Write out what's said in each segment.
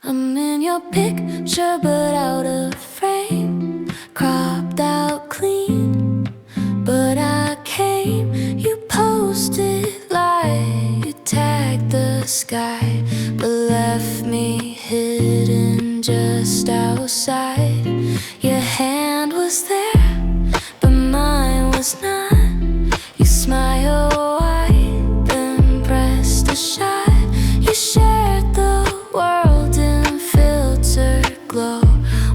I'm in your picture but out of frame, cropped out clean, but I came. You posted light, you tagged the sky, but left me hidden just outside. Your hand was there, but mine was not. You smile wide, then pressed a shot. You shared the world in filtered glow,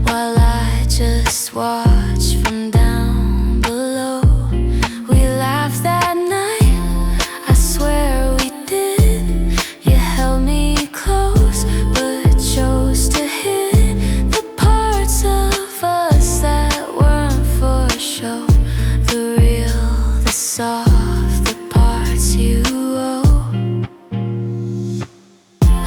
while I just watched from down below. We laughed that night, I swear we did. You held me close, but chose to hid the parts of us that weren't for show. The real, the soft, the parts you owe.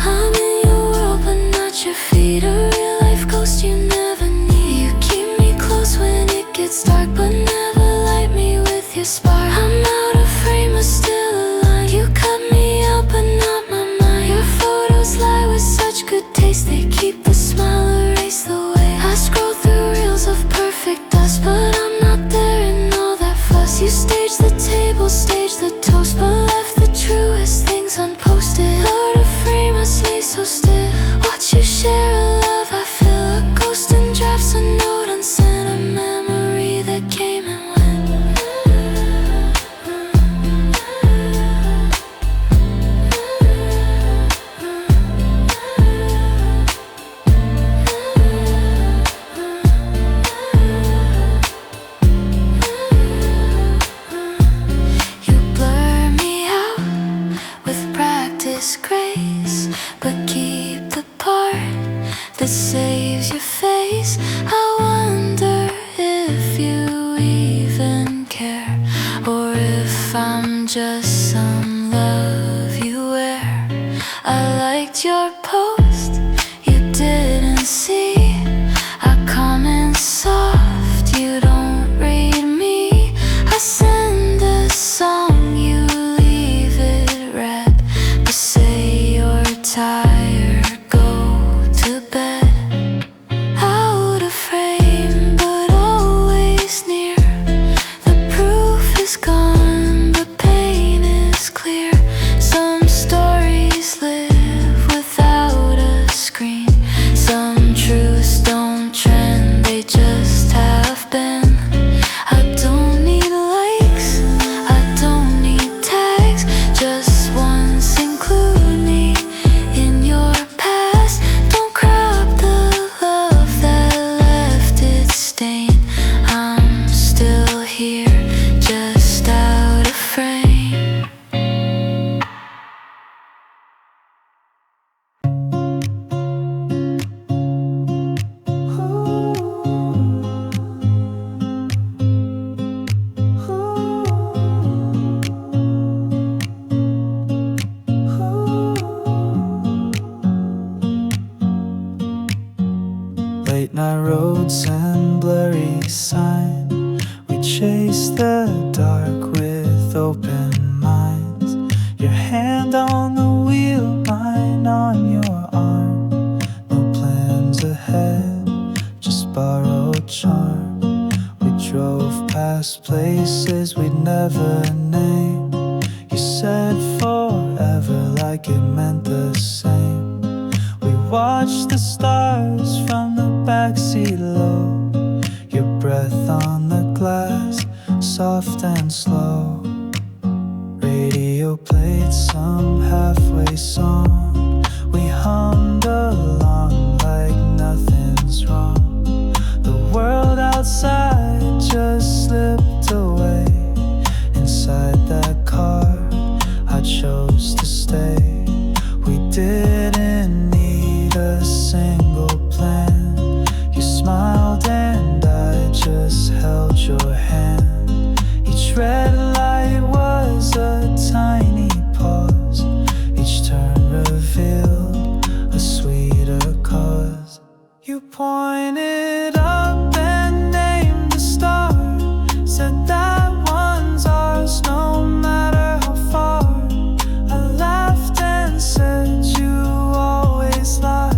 I'm in your world but not your feet, a real life ghost you never need. You keep me close when it gets dark, but never light me with your spark. I'm out of frame but still alive. You cut me out but not my mind. Your photos lie with such good taste, they keep the smile, erase the way. I scroll through reels of perfect us, but I'm not there in all that fuss. You stage the table, stage the toast, but left the truest things unposted. Out of frame, I stay so still. Watch you share a love, I feel a ghost in drafts, a note unsent, a memory that came and went. You blur me out with practice grace, but keep the part that saves your face. I wonder if you even care, or if I'm just some love you wear. I liked your post, you didn't see. I comment soft, you don't read me. I send a song, you leave it read, but say you're tired, go to bed. Out of frame but always near, the proof is gone but pain is clear. Some stories live without a screen, some truths don't trend, they just have been. I don't need likes, I don't need tags, just once include me in your past. Don't crop the love that left its stain. I'm still here, just out of frame. Late night roads and blurry signs, we chase the dark with open minds. Your hand on the wheel, mine on your arm. No plans ahead, just borrowed charm. We drove past places we'd never name. You said forever like it meant the same. We watched the stars from the backseat low, your breath on the glass, soft and slow. Radio played some halfway song, we hummed along like nothing's wrong. The world outside just slipped away. Inside that car, I chose to stay. We didn't need a single plan. You smiled and I just held your hand. Each red light was a tiny pause. Each turn revealed a sweeter cause. You pointed up and named the star, said that one's ours no matter how far. I laughed and said you always lie.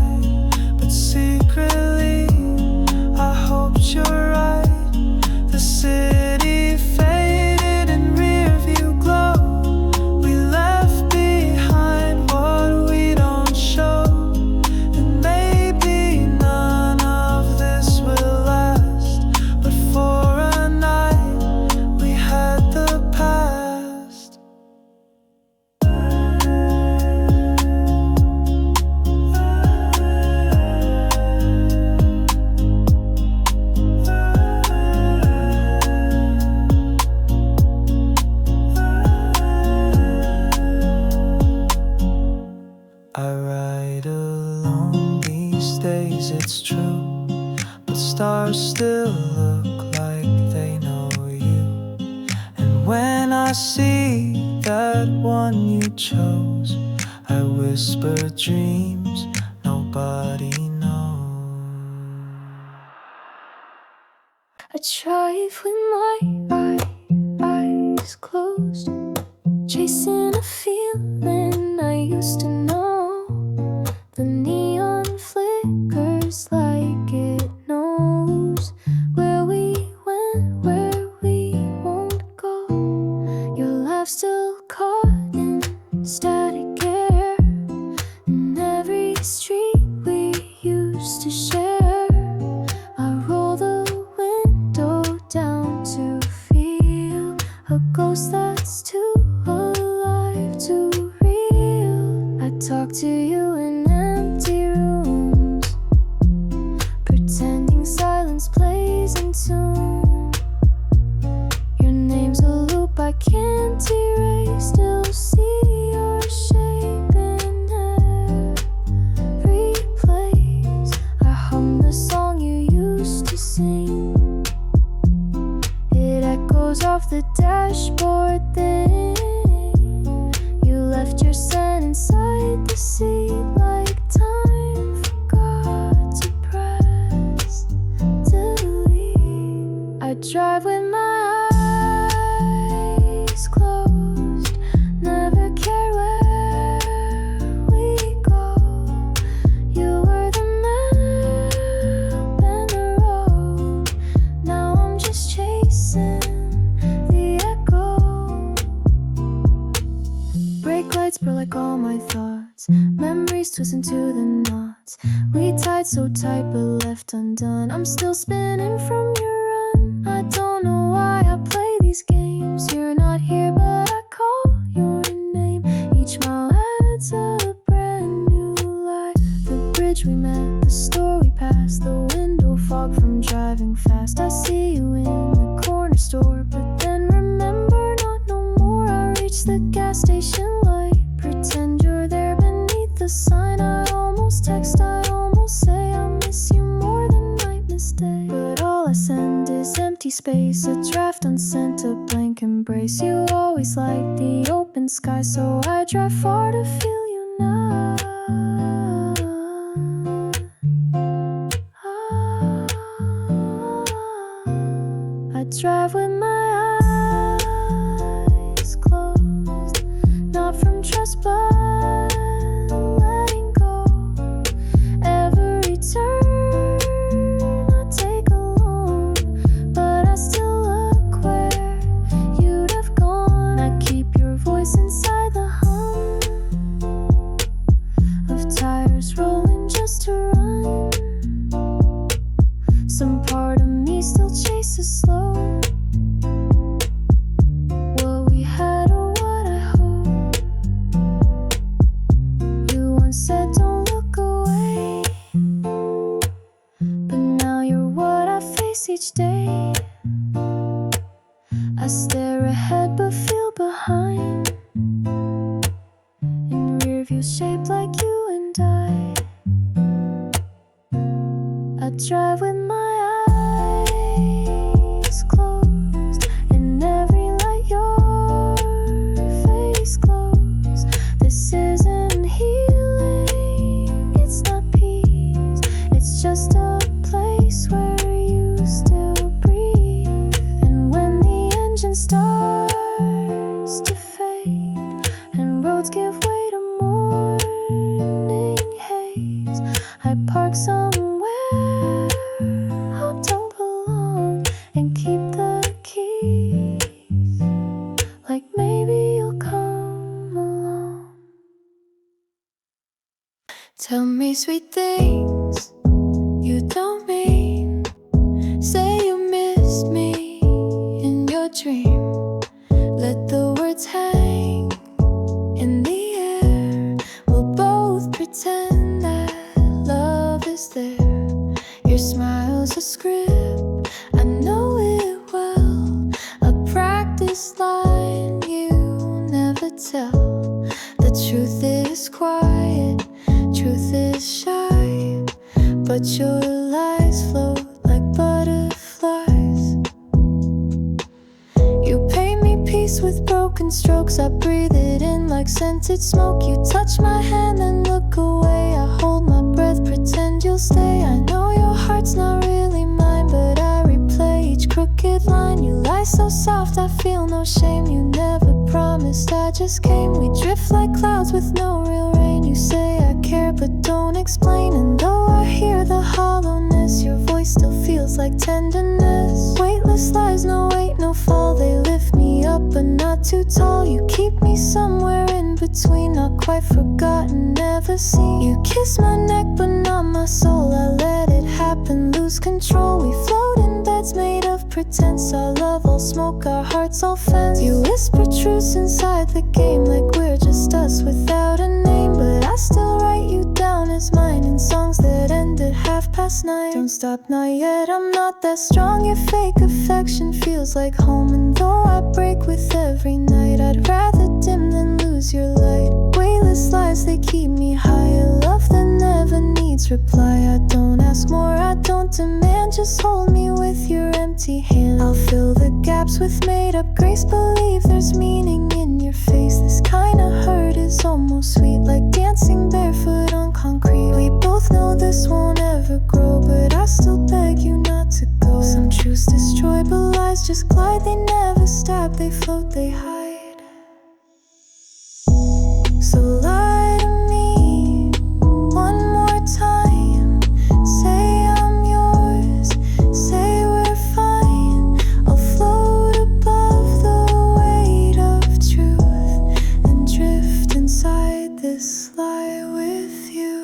these days, it's true. But stars still look like they know you. And when I see that one you chose, I whisper dreams nobody knows. I drive with my eyes closed, chasing a feeling I used to know. The neon flickers like it knows where we went, where we won't go. Your laugh still caught in static air, in every street we used to share. I roll the window down to feel a ghost that's too alive to real. I talk to you in empty rooms, pretending silence plays in tune. Your name's a loop I can't erase, still see your shape in every place. I hum the song you used to sing, it echoes off the dashboard then. You left your scent inside the seat like time forgot to press delete. I drive with my eyes closed, never care where we go. You were the map and the road, now I'm just chasing the echo. Brake lights burn like all my thoughts, memories twist into the knots we tied so tight but left undone. I'm still spinning from your run. I don't know why I play these games. You're not here but I call your name. Each mile adds a brand new life. The bridge we met, the store we passed, the window fog from driving fast. I see you in the corner store, but then remember not no more. I reach the gas station light, pretend you're there beneath the sign. I almost text, I almost say I miss you more than I miss day. But all I send is empty space, a draft unsent, a blank embrace. You always like the open sky, so I drive far to feel you now. I drive with my eyes closed, not from trust but letting go. Every turn I take alone, but I still look where you'd have gone. I keep your voice inside the hum of tires rolling just to run. Some part of me still chases slow what we had or what I hope. You once said don't look away, but now you're what I face each day. I stare ahead but feel behind, in rear view shaped like you and I drive with my eyes closed, in every light your face glows. This isn't healing, it's not peace, it's just a place where you still breathe. And when the engine starts to fade and roads give way to morning haze, I park somewhere I don't belong and keep the keys, like maybe you'll come along. Tell me sweet things you don't mean, say you missed me in your dream. Let the words hang in the air, we'll both pretend that love is there. Your smile's a script, I know it well, a practice line you never tell. The truth is quiet, truth is shy, but your lies float like butterflies. You paint me peace with broken strokes. I breathe it in like scented smoke. You touch my hand and look away. I hold my breath, pretend you'll stay. I know your heart's not really mine, but I replay each crooked line. You lie so soft, I feel no shame. You never promised, I just came. We drift like clouds with no real rain. You say I care but don't explain. And though I hear the hollowness, your voice still feels like tenderness. Weightless lies, no weight, no fall. They lift me up but not too tall. You keep me somewhere in between, not quite forgotten, never seen. You kiss my neck but not my soul. I let it happen, lose control. We float in beds made of pretense. Our love all smoke, our hearts all fence. You whisper truths inside the game like we're just us without a name. But I still write you down as mine in songs that end at 9:30. Don't stop, not yet, I'm not that strong. Your fake affection feels like home. And though I break with every night, I'd rather dim than lose your light. Weightless lies, they keep me high. A love that never needs reply. I don't ask more, I don't demand. Just hold me with your empty hand. I'll fill the gaps with made up grace. Believe there's meaning in your face. This kind of hurt is almost sweet, like dancing barefoot on concrete. We both know this won't ever grow, but I still beg you not to go. Some truths destroy, but lies just glide. They never stab, they float, they hide. So lie to me one more time. Say I'm yours, say we're fine. I'll float above the weight of truth and drift inside this lie with you.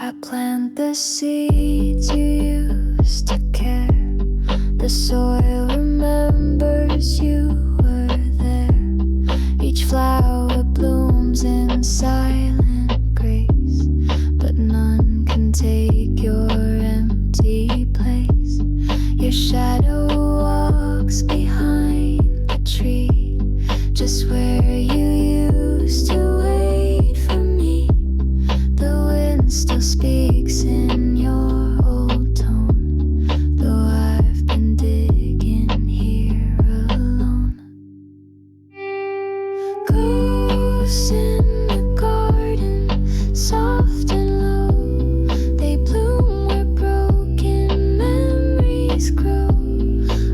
I plant the seeds you used to care. The soil remembers you were there. Each flower blooms in silent grace, but none can take your empty place. Your shadow walks behind the tree, just where you used to wait for me. The wind still speaks in your old tone, though I've been digging here alone. Ghosts in the garden, soft and low, they bloom where broken memories grow.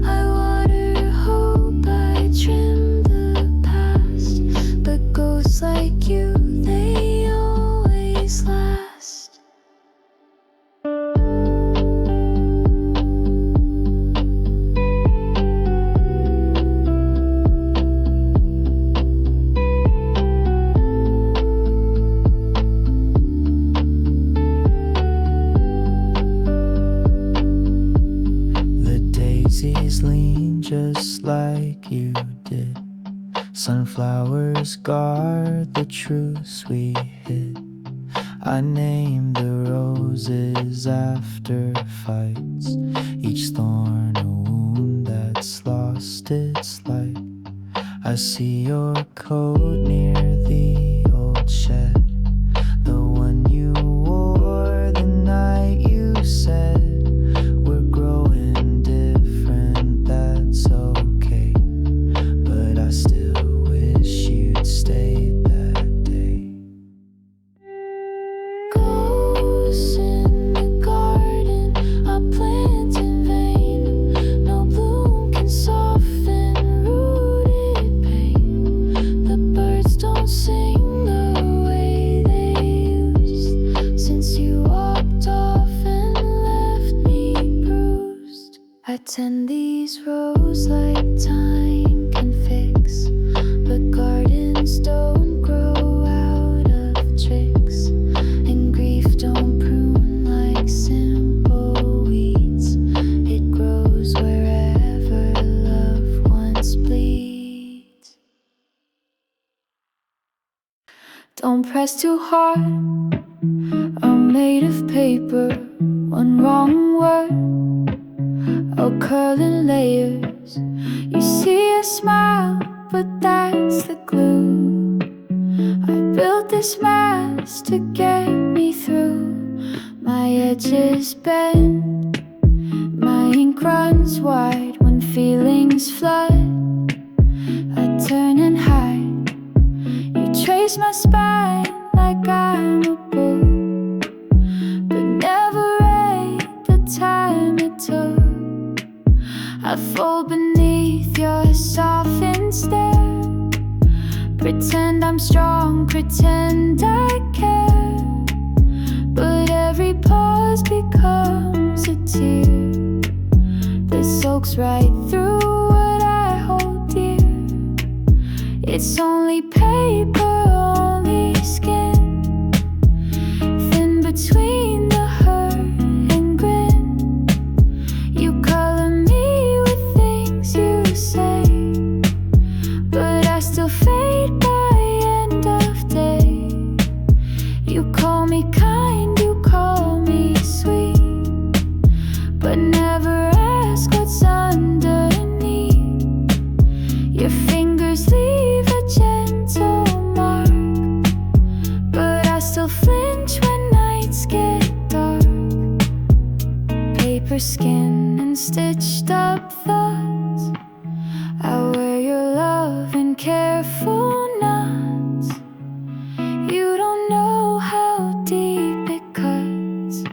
I water hope, I trim the past, but ghosts like you, they always last. The daisies lean just like you did. Sunflowers guard the truths we hid. I named the roses after fights, each thorn a wound that's lost its light. I see your coat near the old shed, the one you wore the night you said we're growing different, that's okay, but I still wish you'd stayed that day. Ghosts in the garden, I plant in vain. No bloom can soften rooted pain. The birds don't sing Tend these roses like time can fix, but gardens don't grow out of tricks, and grief don't prune like simple weeds. It grows wherever love once bleeds. Don't press too hard, I'm made of paper. One wrong word, I'll curl in layers. You see a smile, but that's the glue. I built this mask to get me through. My edges bend, my ink runs wide. When feelings flood, I turn and hide. You trace my spine like I'm a book, but never rate the time it took. I fall beneath your softened stare. Pretend I'm strong, pretend I care, but every pause becomes a tear that soaks right through what I hold dear. It's only paper, only skin, thin between the hurt and grin. You color me with things you say, but I still fade by end of day. You call me kind, you call me sweet, but never ask what's underneath. Your fingers leave a gentle mark, but I still flinch when nights get dark. Paper skin and stitched up thoughts, I wear your love in careful knots. You don't know how deep it cuts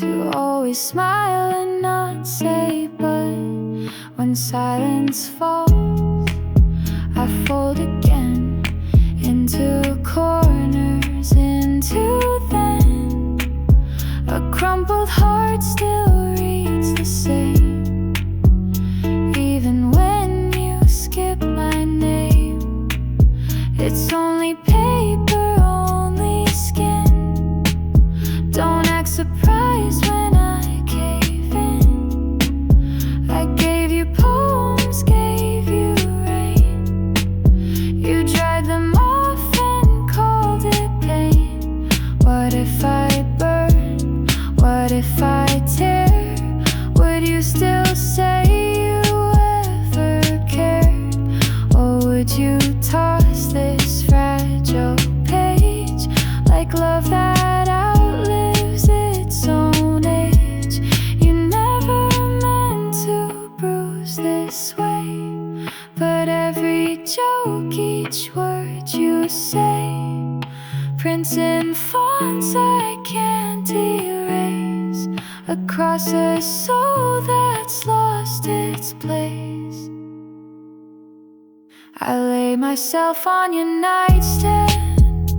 to always smile and not say but. When silence falls, I fold again into corners, into then. A crumpled heart still reads the same, even when you skip my name. It's only paper, only skin. Don't act surprised when I cave in. I gave you poems, gave you rain. You dried them off and called it pain. What if I burn? What if I tear? Would you still say you ever cared? Or would you toss this fragile page like love that outlives its own age? You never meant to bruise this way, but every joke, each word you say, prints in fonts I can't erase, across a soul that's lost its place. I lay myself on your nightstand,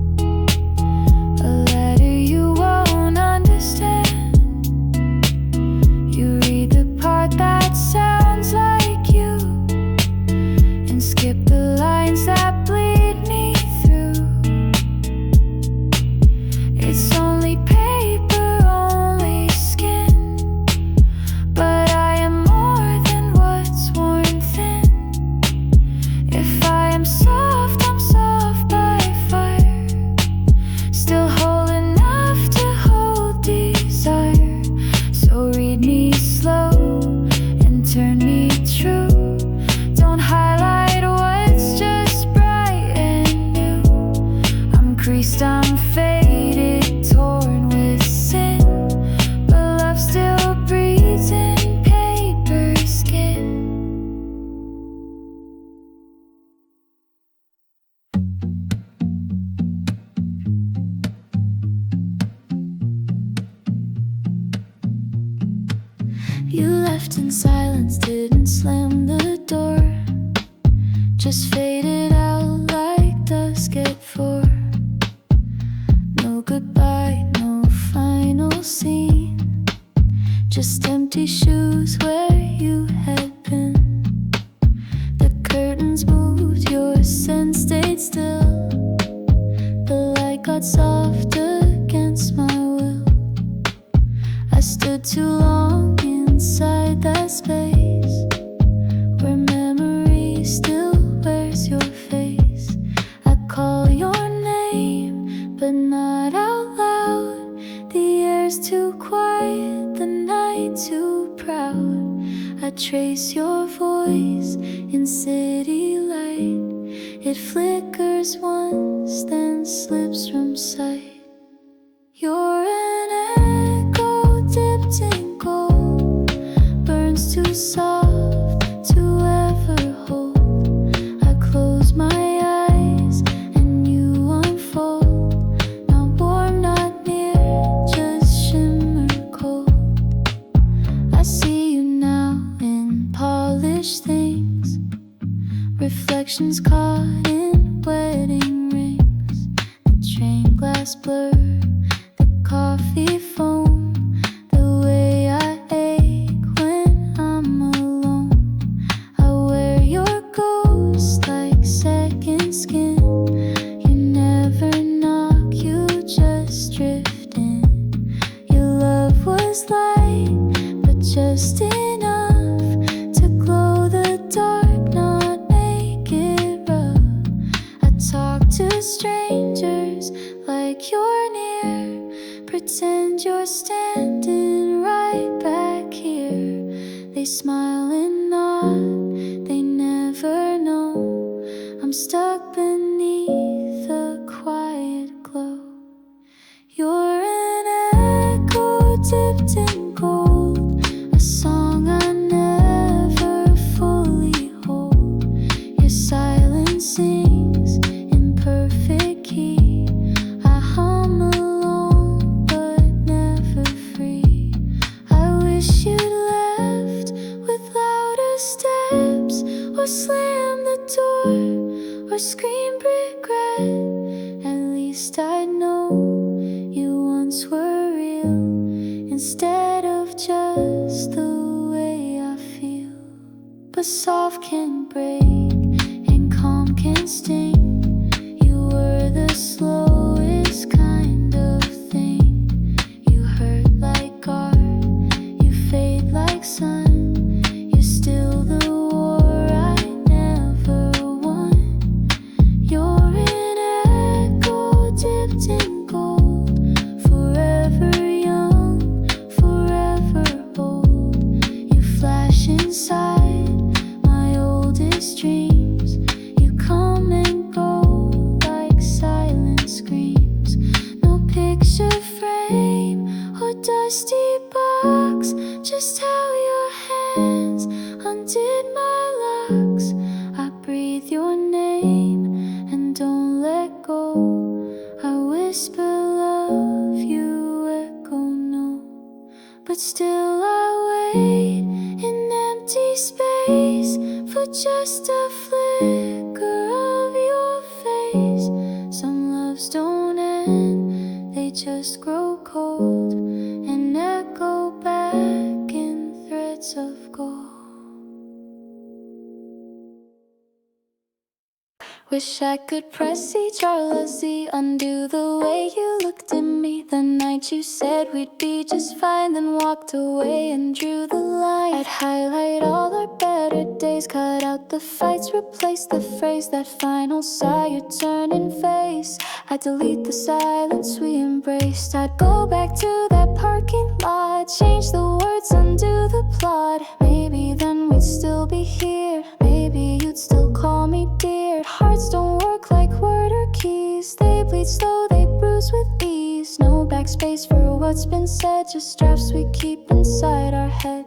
a letter you won't understand. You read the part that sounds like you, and skip the lines that bleed me through. It's only paper, only skin, but I am more than what's worn thin. If I am soft, I'm soft by fire, still whole enough to hold desire. So read me slow and turn me true. Don't highlight what's just bright and new. I'm creased, I'm faded, torn with sin, but love still breathes in paper skin. You left in silence, didn't slam the door, just faded out like dusk at 4. No goodbye, no final scene, just empty shoes where you had been. The curtains moved, your scent stayed still. The light got soft against my will. I stood too long inside that space where memory still wears your face. I call your name, but not out loud. The air's too quiet, the night too proud. I trace your voice in city light. It flickers once, then slips from sight. You're an echo dipped in gold, burns too soft to ever hold. I close my eyes and you unfold. Not warm, not near, just shimmer cold. I see you now in polished things, reflections caught in wedding rings. The train glass blur, the coffee foam, the way I ache when I'm alone. I wear your ghost like second skin. You never knock, you just drift in. Your love was light, but just enough to glow the dark, not make it rough. I talk to strangers like you're near, pretend you're standing right back here. They smile and nod, they never know I'm stuck beneath a quiet glow. You're an echo dipped in gold, a song I never fully hold. Your silence sings in perfect key. I hum alone but never free. I wish you'd left with louder steps, or slammed the door, or screamed regret. At least I'd know you once were real, instead of just the way I feel. But soft can break and calm can sting. You were the slowest kind of thing. You hurt like art, you fade like sun. You still the war I never won. You're an echo dipped in gold, forever young, forever old. You flash inside my oldest dreams. You come and go like silent screams. No picture frame or dusty box, just how your hands undid my locks. I breathe your name and don't let go. I whisper love, you echo no. But still I wait in empty space for just a flicker of your face. Some loves don't end, they just grow cold and echo back in threads of gold. Wish I could press each Z, undo the way you looked at me the night you said we'd be just fine, then walked away and drew the line. I'd highlight all our better days, cut out the fights, replace the phrase, that final sigh, your turning face. I'd delete the silence we embraced. I'd go back to that parking lot, change the words, undo the plot. Maybe then we'd still be here, maybe you'd still call me dear. Hearts don't work like word or keys, they bleed slow, they bruise with ease. No backspace for what's been said, just drafts we keep inside our head.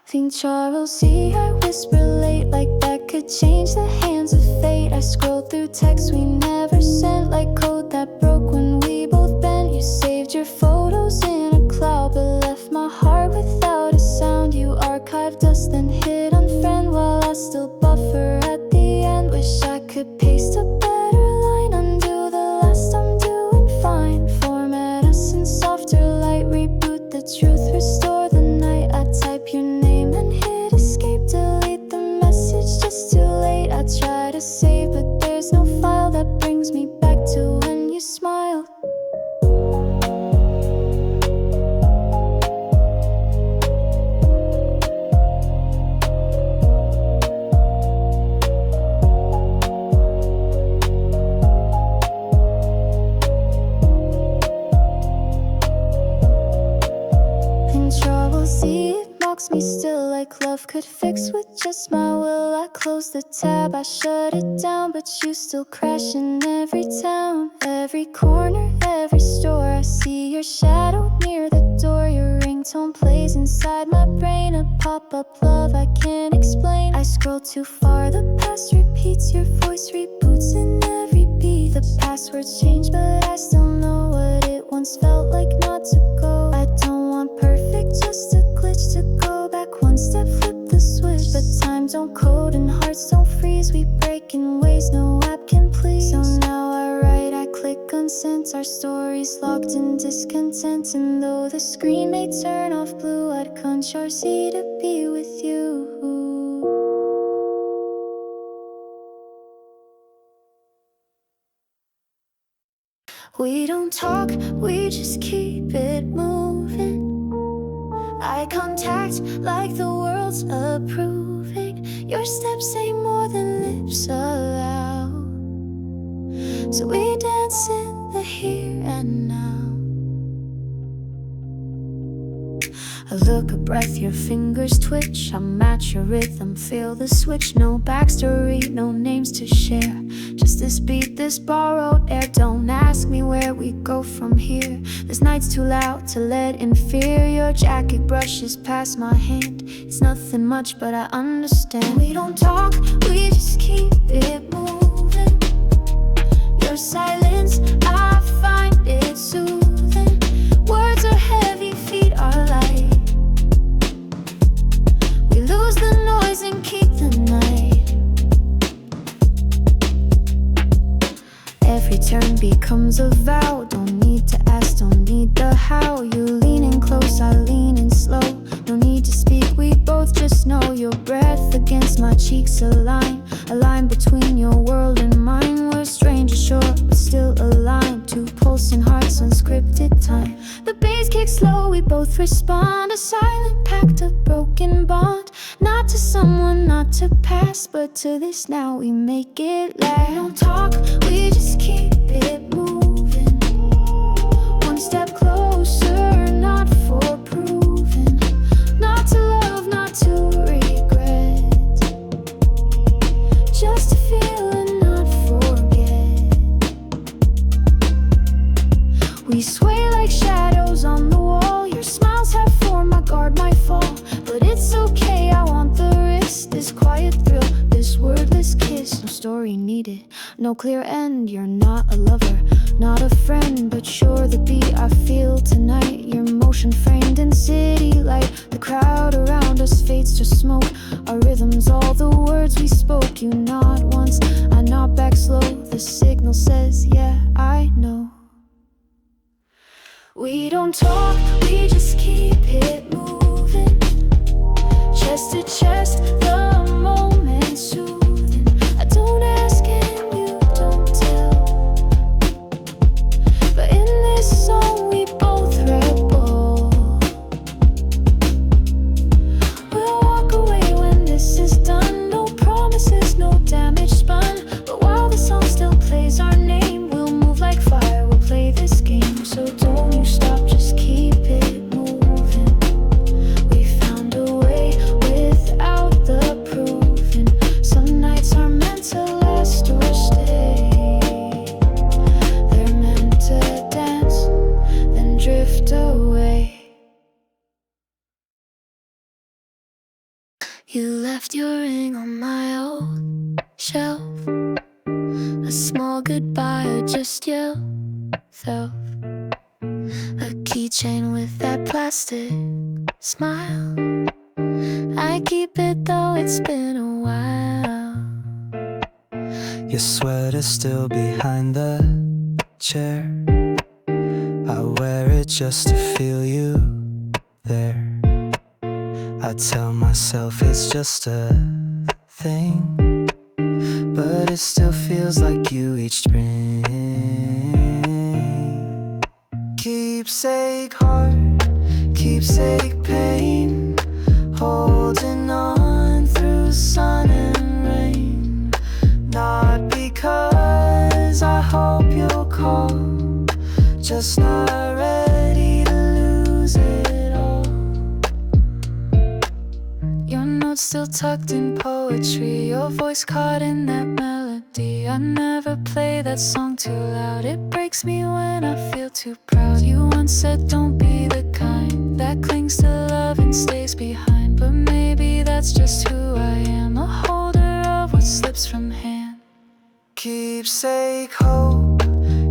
Think Charles C, I whisper late, like that could change the hands of fate. I scroll through texts we never sent, like code that broke when we both bent. You saved your photos in a cloud, but left my heart without a sound. You archived us, then hit unfriend while I still buffer at the end. Wish I could paste a better line, undo the last I'm doing fine. Format us in softer light, reboot the truth, restore the night. I type your name and hit escape, delete the message, just too late. I try to save, but there's no file that brings me back to when you smiled. See, it mocks me still, like love could fix with just my will. I close the tab, I shut it down, but you still crash in every town, every corner, every store. I see your shadow near the door. Your ringtone plays inside my brain, a pop-up love I can't explain. I scroll too far, the past repeats, your voice reboots in every beat. The passwords change, but I still know what it once felt like not to go. I don't want perfect, just a glitch to go back one step, flip the switch. But time don't code and hearts don't freeze, we break in ways no app can please. So now I write, I click unsent, our stories locked in discontent. And though the screen may turn off blue, I'd conjure Z to be with you. We don't talk, we just keep it moving. Eye contact like the world's approving. Your steps say more than lips allow. So we dance in the here and now. I look, a breath, your fingers twitch. I match your rhythm, feel the switch. No backstory, no names to share, just this beat, this borrowed air. Don't ask me where we go from here. This night's too loud to let in fear. Your jacket brushes past my hand. It's nothing much, but I understand. We don't talk, we just keep it moving. Your silence, I find it soothing. Words are heavy, feet are light. We lose the noise and keep the night. Every turn becomes a vow. Don't need to ask, don't need the how. You lean in close, I lean in slow. No need to speak, we both just know. Your breath against my cheeks align. A line between your world and mine. We're strangers, sure, but still aligned. Two pulsing hearts, unscripted time. The bass kicks slow, we both respond. A silent pact, a broken bond. Not to someone, not to past, but to this now, we make it last. We don't talk, we just keep it moving. One step closer, not for proving. Not to love, not to regret. Just to feel and not forget. We sway like shadows on the wall. Your smiles have form, my guard might fall. But it's okay, I want the risk. This quiet thrill, this wordless kiss. No story needed, no clear end. You're not a lover, not a friend, but sure the beat I feel tonight. Your motion framed in city light. The crowd around us fades to smoke. Our rhythms, all the words we spoke. You nod once, I nod back slow. The signal says, yeah, I know. We don't talk, we just keep it moving. Chest to chest, the moment soothing. I don't ask and you don't tell. But in this song we both rebel. We'll walk away when this is done. No promises, no damage spun. But while the song still plays our name, we'll move like fire, we'll play this game. So don't you stop, just keep it moving. We found a way without the proving. Some nights are meant to last or stay. They're meant to dance, then drift away. You left your ring on my old shelf. A small goodbye or just yourself. A keychain with that plastic smile. I keep it though it's been a while. Your sweater's still behind the chair. I wear it just to feel you there. I tell myself it's just a thing, but it still feels like you each spring. Keepsake heart, keepsake pain, holding on through sun and rain. Not because I hope you'll call, just not ready to lose it all. Your notes still tucked in poetry, your voice caught in that melody. I never play that song too loud, it breaks me when I feel too proud. You once said don't be the kind that clings to love and stays behind, but maybe that's just who I am, a holder of what slips from hand. Keepsake hope,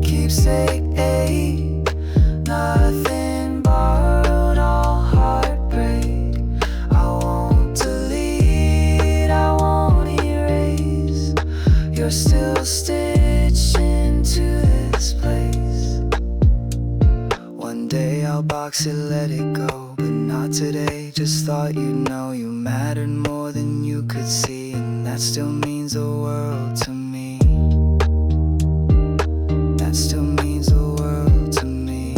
keepsake ache, nothing borrowed, all heartbreak. I won't delete, I won't erase. You're still stitched into this place. One day I'll box it, let it go, but not today. Just thought you'd know you mattered more than you could see, and that still means the world to me. That still means the world to me.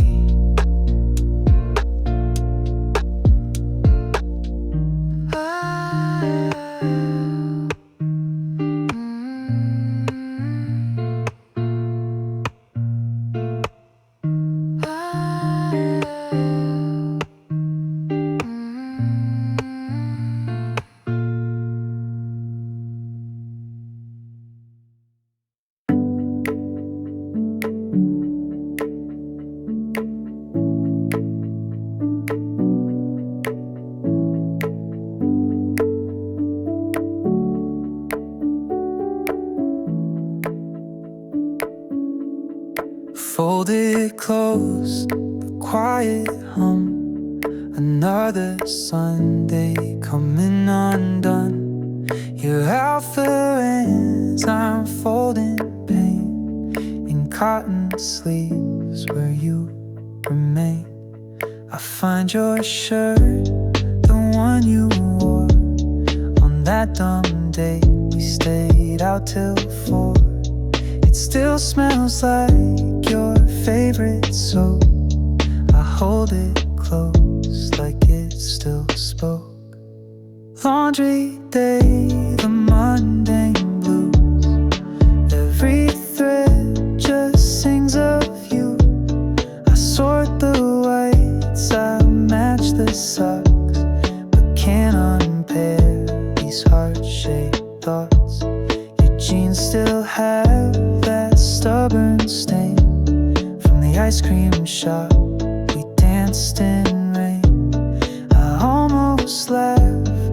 Folded close, the quiet hum. Another Sunday coming undone. Your outfit ends, I'm folding pain in cotton sleeves where you remain. I find your shirt, the one you wore on that dumb day we stayed out till 4. It still smells like your favorite soap. I hold it close like it still spoke. Laundry day, the mundane blues. Every thread just sings of you. I sort the whites, I match the socks, but can't unpair these heart-shaped thoughts. Your jeans still have that stubborn stain from the ice cream shop we danced in rain. I almost laugh,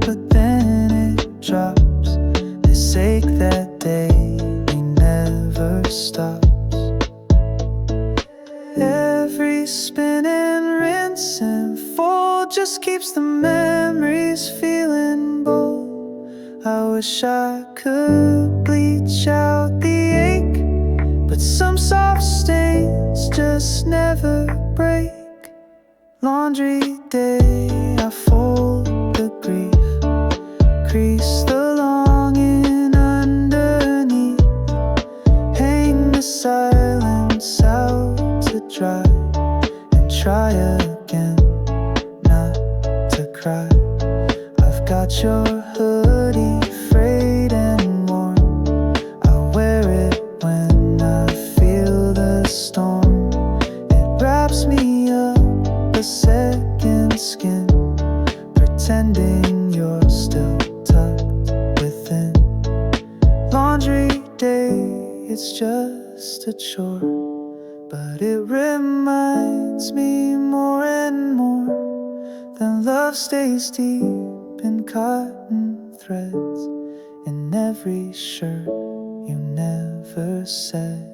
but then it drops. This ache that daily never stops. Every spin and rinse and fold just keeps the memories feeling bold. I wish I could bleach out the ache, but some soft stains just never break. Laundry day, I fold the grief, crease the longing underneath, hang the silence out to dry, and try again not to cry. I've got your hoodie frayed and worn, I wear it when I feel the storm. It wraps me up a second skin, pretending you're still tucked within. Laundry day, it's just a chore, but it reminds me more and more that love stays deep in cotton threads, in every shirt you never said.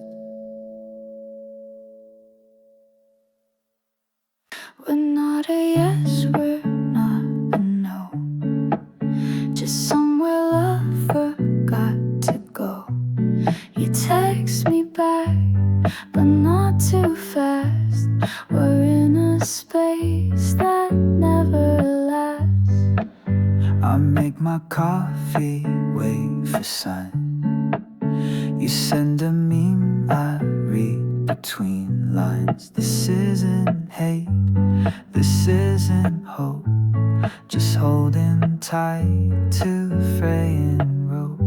We're not a yes, we're not a no, just somewhere love forgot to go. text me back, but not too fast. We're in a space that never lasts. I make my coffee, wait for sun. You send a meme, I read between lines. This isn't hate, this isn't hope, just holding tight to fraying rope.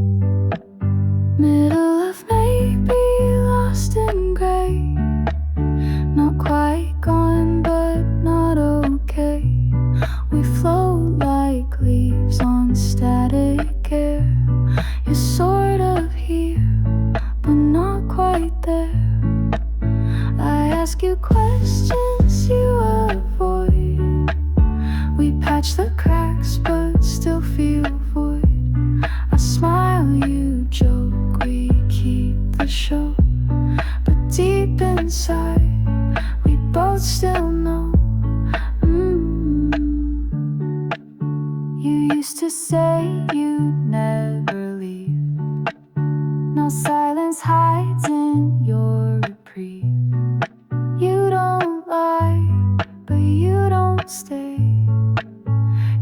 Middle of maybe lost in gray, not quite gone but not okay. We float like leaves on static air. You're sort of here but not quite there. I ask you questions you avoid. We patch the cracks but still feel void. I smile, you joke, we keep the show, but deep inside we both still know. You used to say you'd never leave. Now silence hides in your reprieve. You don't lie, but you don't stay.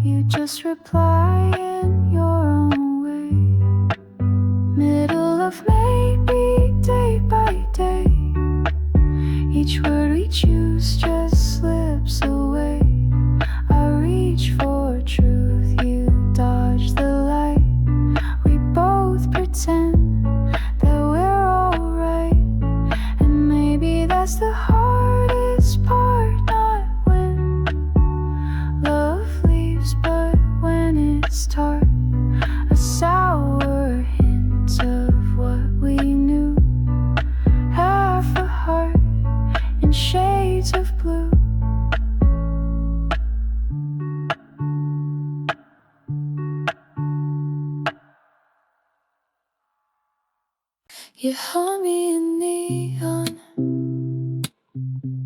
You just reply in your own way. Middle of maybe day by day. Each word we choose just slips away. I reach for truth, you dodge the light. We both pretend that we're alright, and maybe that's the hardest part. Not when love leaves, but when it's tart. A sour hint of what we knew. Half a heart in shades of blue. You haunt me in neon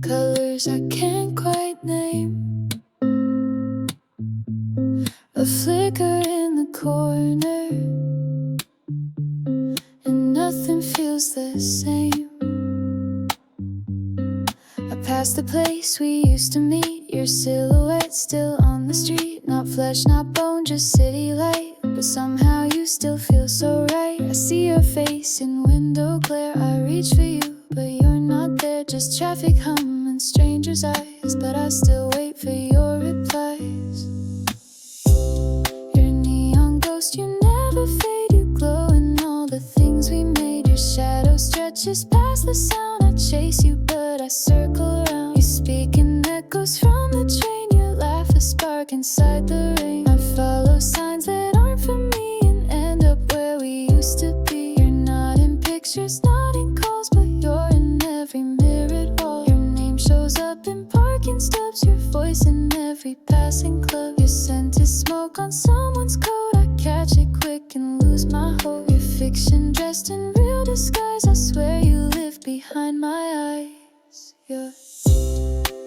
colors I can't quite name. A flicker in the corner, and nothing feels the same. I pass the place we used to meet, your silhouette still on the street. Not flesh, not bone, just city light, but somehow you still feel so right. I see your face in window glare, I reach for you, but you're not there. Just traffic hum and strangers' eyes, but I still wait for your replies. You're a neon ghost, you never fade, you glow in all the things we made. Your shadow stretches past the sound, I chase you but I circle around. You speak in echoes from the train, your laugh a spark inside the rain. I follow signs that aren't for me and end up where we used to be. You're not in pictures, not in calls, but you're in every mirrored wall. Your name shows up in parking stubs, your voice in every passing club. Your scent is smoke on someone's coat, I catch it quick and lose my hope. Your fiction dressed in real disguise, I swear you live behind my eyes. You're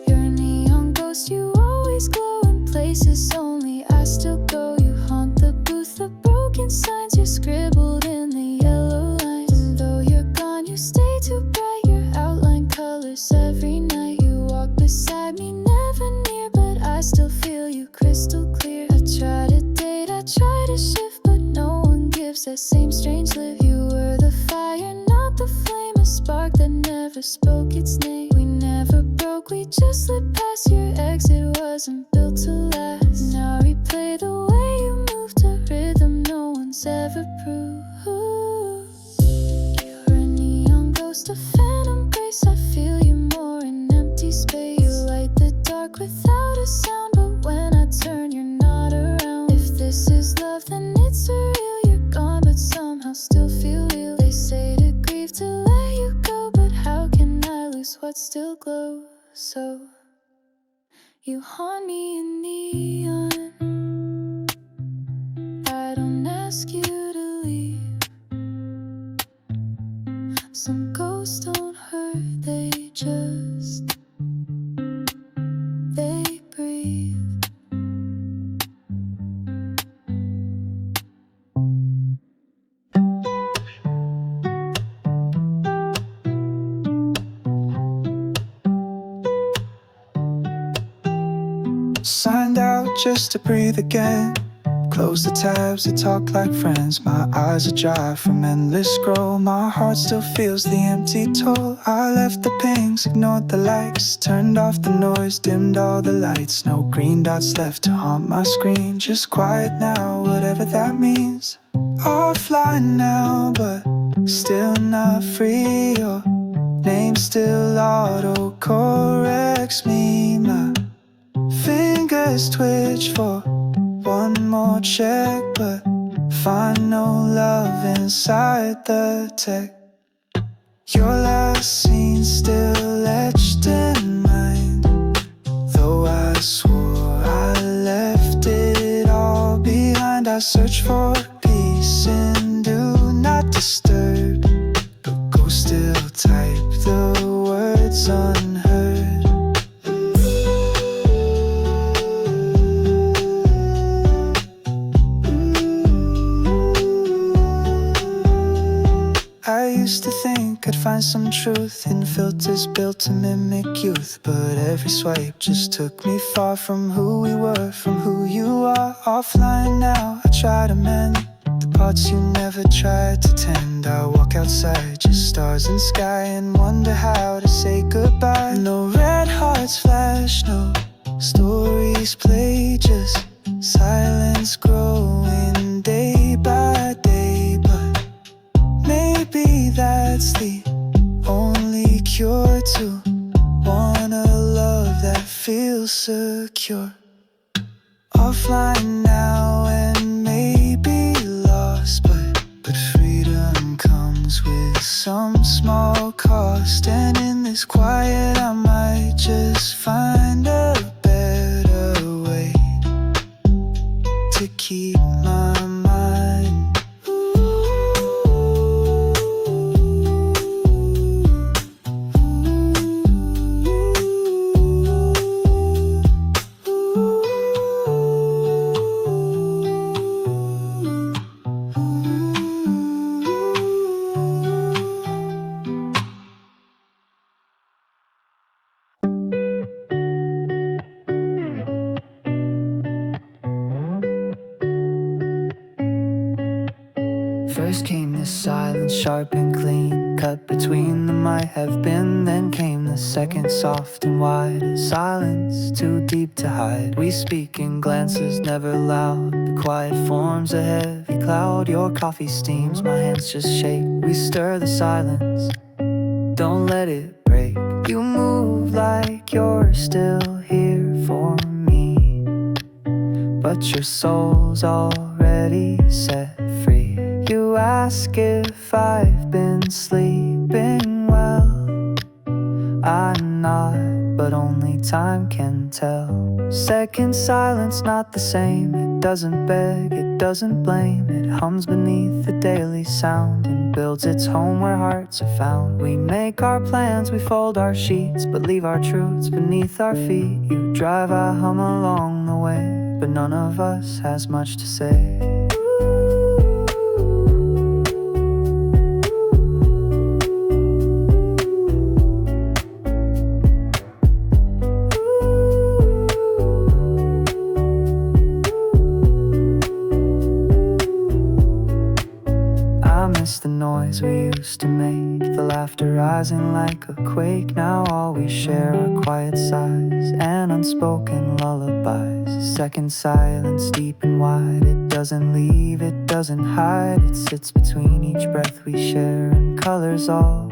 a neon ghost, you always glow in places only I still go. You haunt the booth, the broken signs, you're scribbled in the yellow lines. And though you're gone, you stay too bright, your outline colors every night. You walk beside me, never near, but I still feel you crystal clear. I try to date, I try to shift, but no one gives that same strange lift. You were the fire, not the flame, a spark that never spoke its name. We never broke, we just slipped past. Your exit wasn't built to last. Now replay the way you moved, a rhythm no one's ever proved. You're a neon ghost, a phantom grace, I feel you more in empty space. You light the dark without a sound, but when I turn you're not around. If this is love then it's surreal, you're gone but somehow still feel real. They say to grieve, to let you go, but how can I lose what still glows? So you haunt me in neon, I don't ask you to leave. Some ghosts don't hurt, they just, they breathe. Signed out just to breathe again. Close the tabs, they talk like friends. My eyes are dry from endless scroll. My heart still feels the empty toll. I left the pings, ignored the likes, turned off the noise, dimmed all the lights. No green dots left to haunt my screen. Just quiet now, whatever that means. Offline now, but still not free. Your name still auto-corrects me. My fingers twitch for one more check, but find no love inside the tech. Your last scene still etched in mind, though I swore I left it all behind. I search for peace and do not disturb, but go still type the words unheard. I used to think I'd find some truth in filters built to mimic youth, but every swipe just took me far from who we were, from who you are. Offline now, I try to mend the parts you never tried to tend. I walk outside, just stars and sky, and wonder how to say goodbye. No red hearts flash, no stories play, just silence growing day by day. But maybe that's the only cure to want a love that feels secure. Offline now and maybe lost, but freedom comes with some small cost. And in this quiet I might just find a better way to keep my mind. First came this silence, sharp and clean, cut between the might have been. Then came the second, soft and wide, silence too deep to hide. We speak in glances, never loud. The quiet forms a heavy cloud. Your coffee steams, my hands just shake. We stir the silence, don't let it break. You move like you're still here for me, but your soul's already set free. You ask if I've been sleeping well. I nod, but only time can tell. Second silence, not the same. It doesn't beg, it doesn't blame. It hums beneath the daily sound and builds its home where hearts are found. We make our plans, we fold our sheets, but leave our truths beneath our feet. You drive, I hum along the way, but none of us has much to say. The noise we used to make, the laughter rising like a quake. Now all we share are quiet sighs and unspoken lullabies. Second silence, deep and wide. It doesn't leave, it doesn't hide. It sits between each breath we share and colors all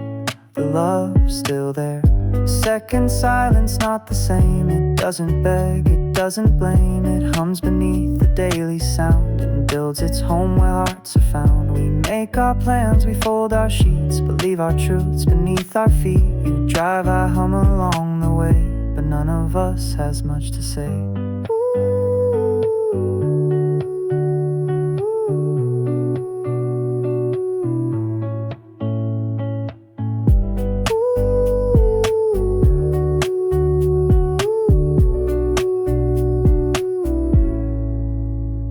the love still there. Second silence, not the same. It doesn't beg, it doesn't blame. It hums beneath the daily sound and builds its home where hearts are found. We make our plans, we fold our sheets, but leave our truths beneath our feet. You drive, I hum along the way, but none of us has much to say.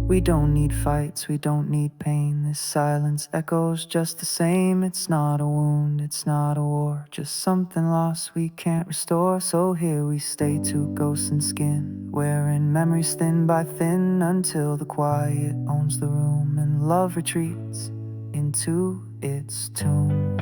We don't need fights, we don't need pain. This silence echoes just the same. It's not a wound, it's not a war, just something lost we can't restore. So here we stay, two ghosts in skin, wearing memories thin by thin, until the quiet owns the room and love retreats into its tomb.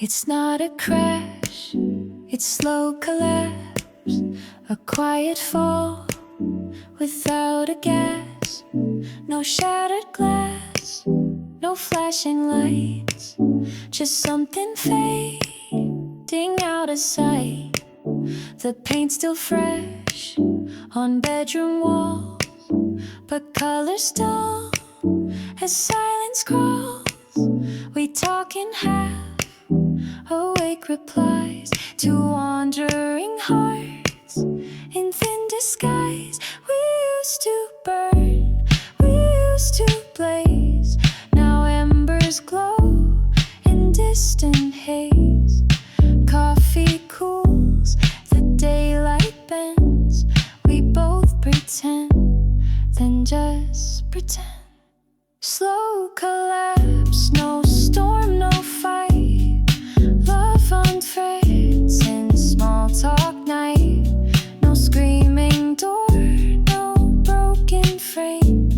It's not a crash, it's slow collapse, a quiet fall without a gas. No shattered glass, no flashing lights, just something fading out of sight. The paint still fresh on bedroom walls, but colors dull as silence crawls. We talk in half awake replies to wandering hearts in thin disguise. We used to burn, we used to blaze. Now embers glow in distant haze. Coffee cools, the daylight bends. We both pretend, then just pretend. Slow collapse, no storm, no fight. Love on threads in small talk night. No screaming door, no broken frame,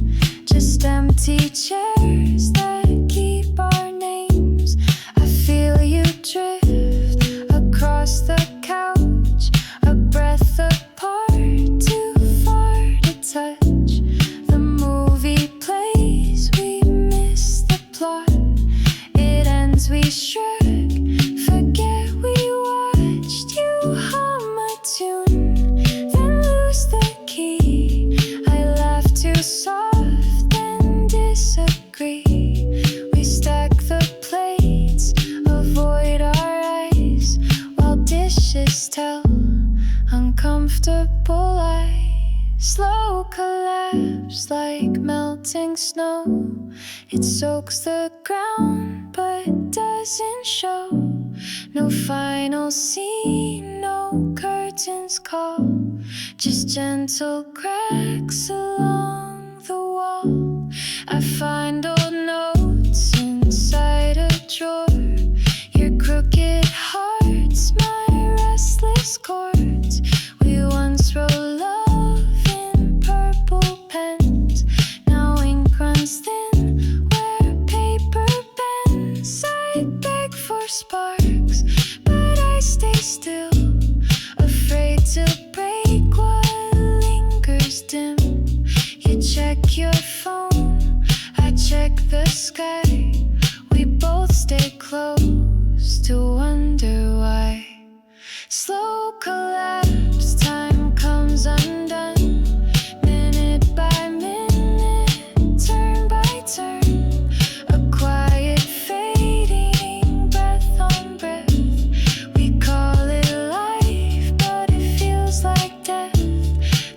just empty chairs that keep our names. I feel you drift across the couch, a breath apart, too far to touch. The movie plays, we miss the plot. It ends, we shrug, forget we watched. You hum a tune, then lose the key. I laugh too soft, then disagree. We stack the plates, avoid our eyes, while dishes tell uncomfortable lies. Slow collapse like melting snow. It soaks the ground but doesn't show. No final scene, no curtains call, just gentle cracks along the wall. I find old notes inside a drawer. Your crooked hearts, my restless chords. We once wrote love in purple pens. Now ink runs thin where paper bends. I beg for sparks, but I stay still, afraid to break what lingers dim. You check your phone, I check the sky. We both stay close to wonder why. Slow collapse, time comes undone, minute by minute, turn by turn. A quiet fading, breath on breath. We call it life, but it feels like death.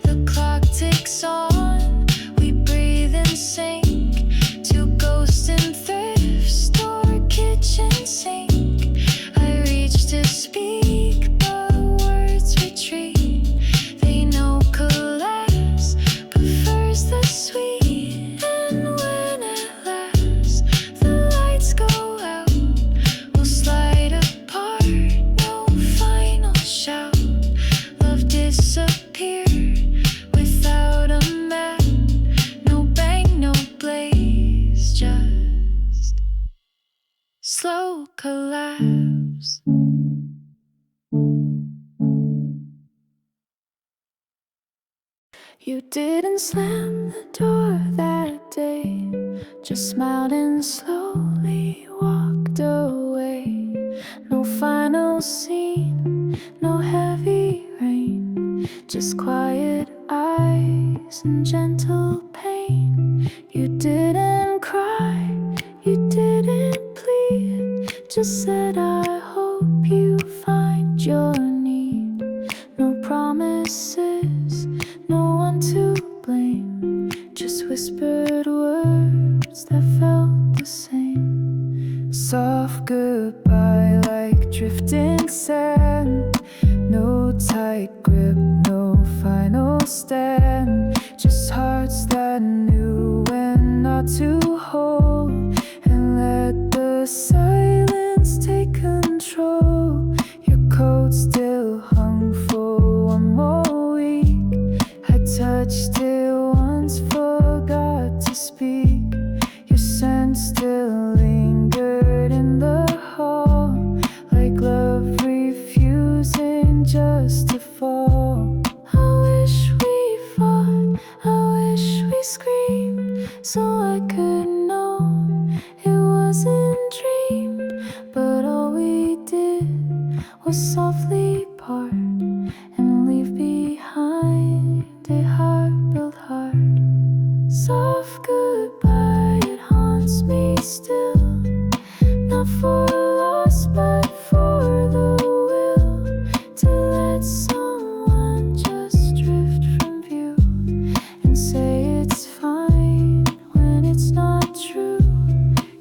The clock ticks on, we breathe and sink. Two ghosts in thrift store kitchen sink. I reach to speak, but words retreat. They know collapse prefers the sweet. And when at last the lights go out, we'll slide apart, no final shout. Love disappeared without a map. No bang, no blaze, just slow collapse. You didn't slam the door that day, just smiled and slowly walked away. No final scene, no heavy rain, just quiet eyes and gentle pain. You didn't your need. No promises, no one to blame. Just whispered words that felt the same. Soft goodbye like drifting sand. No tight grip, no final stand. Just hearts that knew when not to hold. And let the silence take control. Your coat still hung for one more week. I touched it once, forgot to speak. Your scent still lingered in the hall, like love refusing just to fall. I wish we fought, I wish we screamed, so I could know it wasn't dreamed. But all we did was softly part and leave behind a heart built hard. Soft goodbye, it haunts me still. Not for loss, but for the will to let someone just drift from view and say it's fine when it's not true.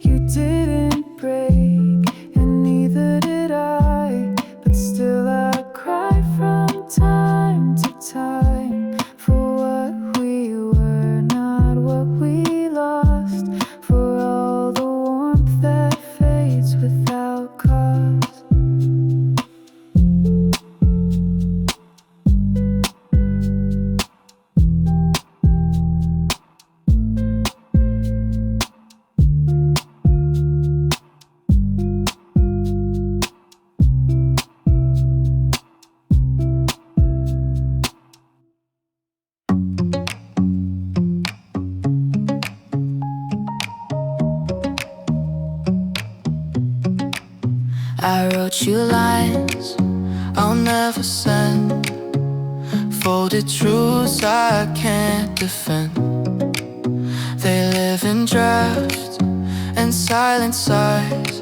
You didn't break, and neither did I, but still I cry from time to time for what we were, not what we lost, for all the warmth that fades without cause. I wrote you lines I'll never send, folded truths I can't defend. They live in drafts and silent sighs,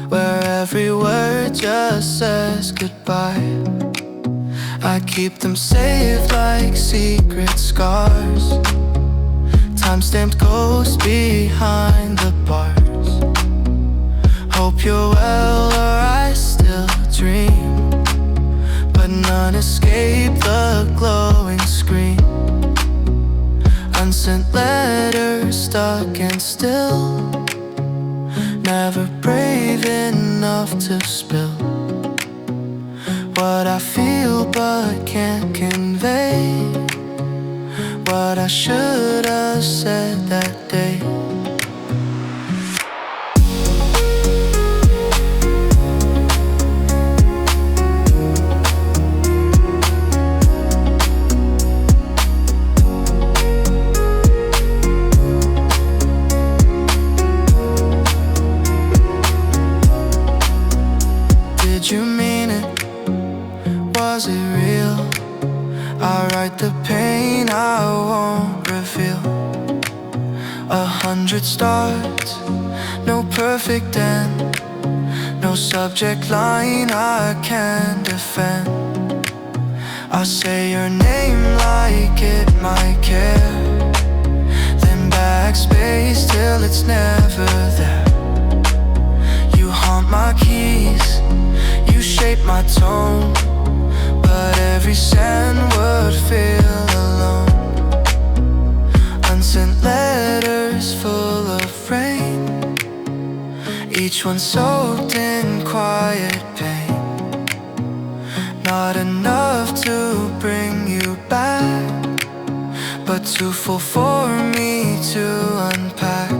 where every word just says goodbye. I keep them saved like secret scars, time-stamped ghosts behind the bars. Hope you're well or I still dream, but none escape the glowing screen. Unsent letters stuck and still, never brave enough to spill what I feel but can't convey, what I should have said that day. Did you mean it? Was it real? I write the pain I won't reveal. 100 starts, no perfect end, no subject line I can defend. I say your name like it might care, then backspace till it's never there. You haunt my keys, you shape my tone, but every send word feel alone. Unsent letters full of rain, each one soaked in quiet pain. Not enough to bring you back, but too full for me to unpack.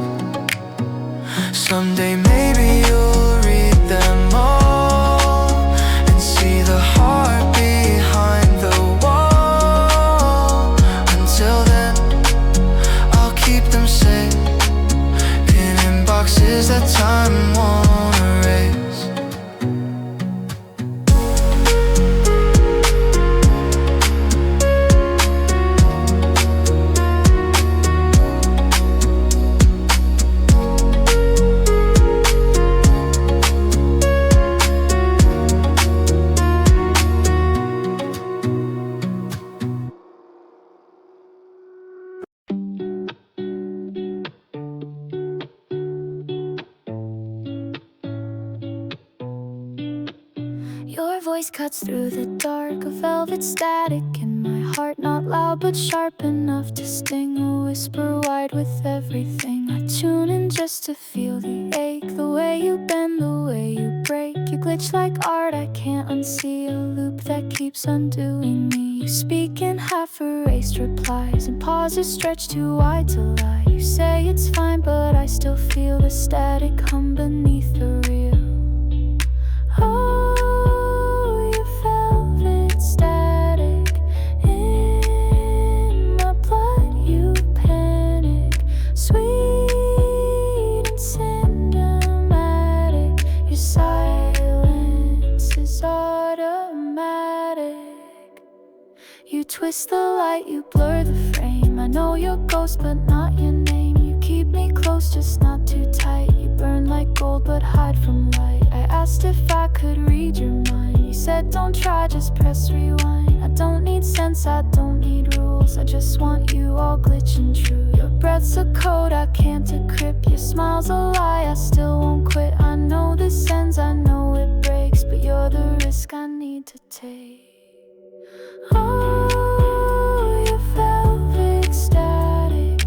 Someday maybe you'll read them all and see the heart behind the wall. Until then, I'll keep them safe in boxes that time won't erase. voice cuts through the dark, a velvet static in my heart, not loud but sharp enough to sting, a whisper wide with everything. I tune in just to feel the ache, the way you bend, the way you break. You glitch like art, I can't unsee a loop that keeps undoing me. You speak in half erased replies and pauses stretched too wide to lie. You say it's fine, but I still feel the static hum beneath the real. Oh, you velvet static in my blood, you panic, sweet and cinematic. Your silence is automatic. You twist the light, you blur the frame. I know your ghost, but not your name. You keep me close, just not too tight. You burn like gold, but hide from light. I asked if I could read your mind. You said don't try, just press rewind. I don't need sense, I don't need rules. I just want you all glitching true. Your breath's a code I can't decrypt. Your smile's a lie, I still won't quit. I know this ends, I know it breaks, but you're the risk I need to take. Oh, your velvet static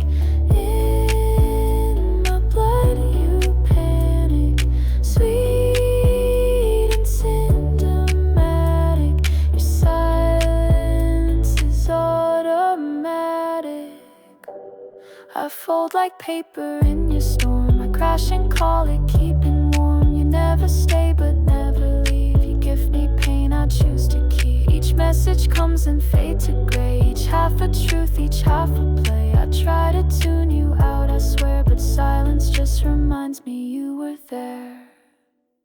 in my blood, you panic, sweet and cinematic. Your silence is automatic. I fold like paper in your storm. I crash and call it keeping warm. You never stay but never leave. You give me pain, I choose to keep. Each message comes and fade to gray. Each half a truth, each half a play. I try to tune you out, I swear, but silence just reminds me you were there.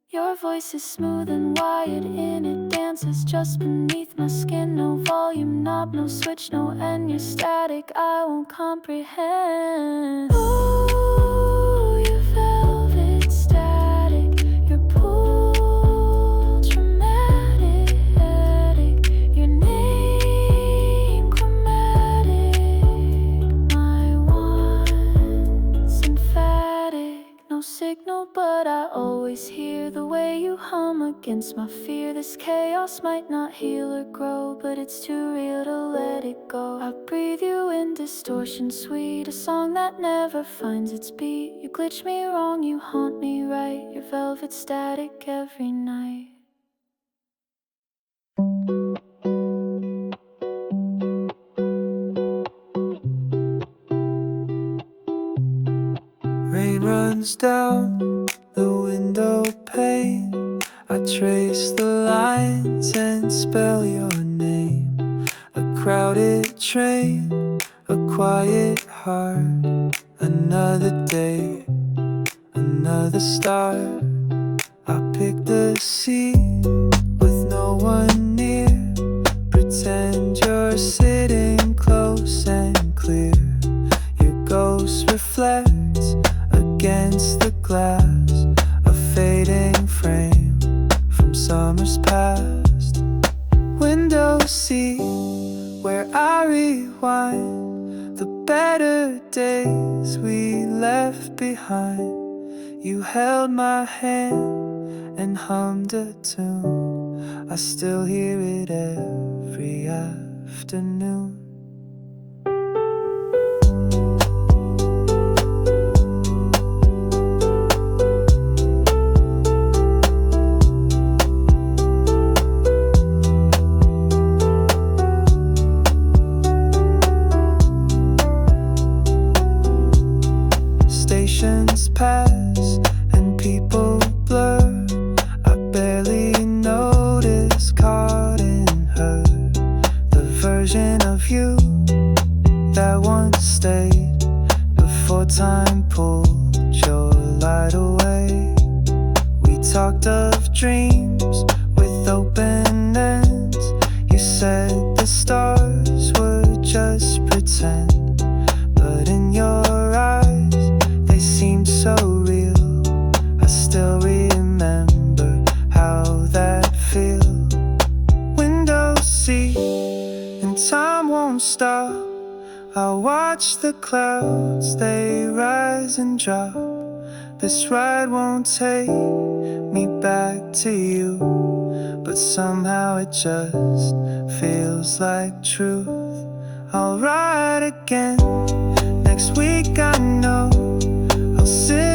Your voice is smooth and wired in, it dances just beneath my skin. No volume knob, no switch, no end. You're static, I won't comprehend. Oh, your velvet static, your pull dramatic, your name chromatic, my wants emphatic. No signal, but I always hear the way you hum against my fear. This chaos might not heal or grow, but it's too real to let it go. I breathe you in distortion sweet, a song that never finds its beat. You glitch me wrong, you haunt me right. Your velvet static every night. Rain runs down the window pane. I trace the lines and spell your name. A crowded train, a quiet heart. Another day, another start. I pick the seat with no one near. Pretend you're sitting close and clear. Your ghost reflects against the glass, a fading frame from summers past. Window seat where I rewind the better days we left behind. You held my hand and hummed a tune. I still hear it every afternoon. Stations pass and people blur. I barely notice, caught in her. The version of you that once stayed before time pulled your light away. We talked of dreams with open ends. You said the stars were just pretend, but in your eyes they seemed so real. I still remember how that feels. Window seat and time won't stop. I watch the clouds, they rise and drop. This ride won't take me back to you, but somehow it just feels like truth. I'll write again next week, I know. I'll sit